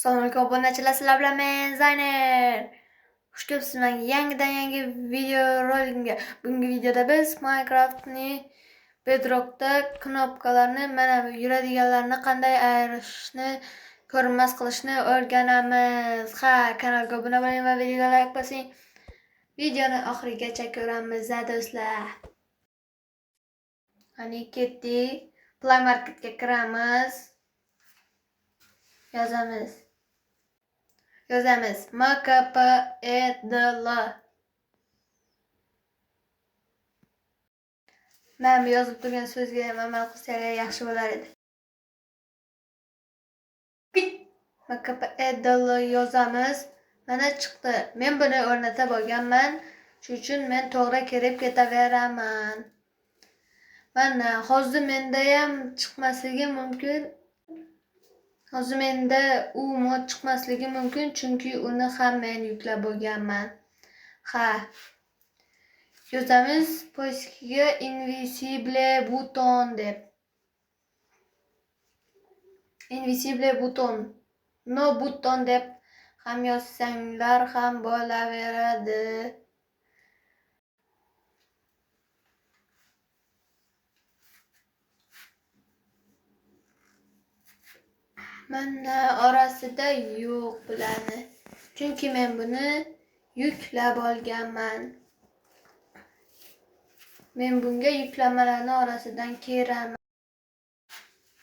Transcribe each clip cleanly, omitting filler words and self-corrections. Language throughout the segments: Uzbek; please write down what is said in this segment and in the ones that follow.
Assalomu alaykum obunachilar, sizlar bilan men Zayner. Xush kelibsiz menga yangi video roligimga. Bugungi videoda biz Minecraft'ni Bedrock'da knopkalarni, mana bu yuradiganlarni qanday ayirishni, ko'rinmas qilishni o'rganamiz. Kanalga obuna bo'ling va videoga like bosing. Videoni oxirigacha ko'ramiz do'stlar. Qani ketdik. Play Marketga kiramiz. Yozamiz MKPEDL. Men yozib turgan so'zga amal qilsangiz yaxshi bo'lar edi. MKPEDL yozamiz. Mana chiqdi. Men buni o'rnatib olganman. Shuning uchun men to'g'ri kirib ketaveraman. Mana hozir menda ham chiqmasligi mumkin. Hozir menda u mod chiqmasligi mumkin, chunki uni ham men yuklab bo'lganman. Yozamiz poiskiga invisible buton deb. Invisible buton. No buton deb ham yozsanglar ham bo'laveradi. Mana orasida yo'q bularni. Chunki men buni yuklab olganman. Men bunga yuklamalarni orasidan kiraman.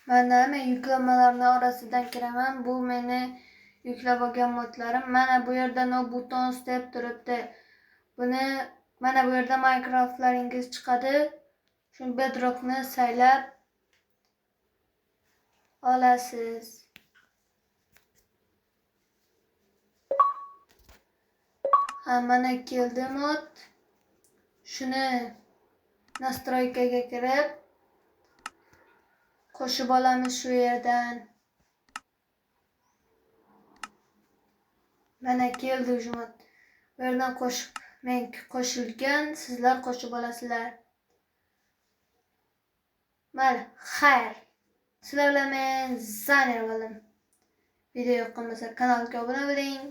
Mana men yuklamalarni orasidan kiraman. Bu meni yuklab olgan modlarim. Mana bu yerda no buttons deb turibdi. Buni mana bu yerda Minecraft'laringiz chiqadi. Shu Bedrock'ni saylab olasiz. Mana keldi mod. Shuni nastroykaga kirib qo'shib olamiz shu yerdan. Mana keldi shu mod. Bu yerdan men qo'shilgan, sizlar qo'shib olasizlar. Mana, xayr. Sizlar bilan men Zayner bo'lim. Video yoqqanmasa kanalga obuna bo'ling.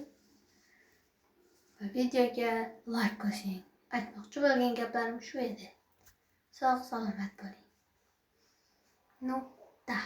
Videoga like bosing. Aytmoqchi bo'lgan gaplarim shu edi. Sog' salomat bo'ling. Nuqta.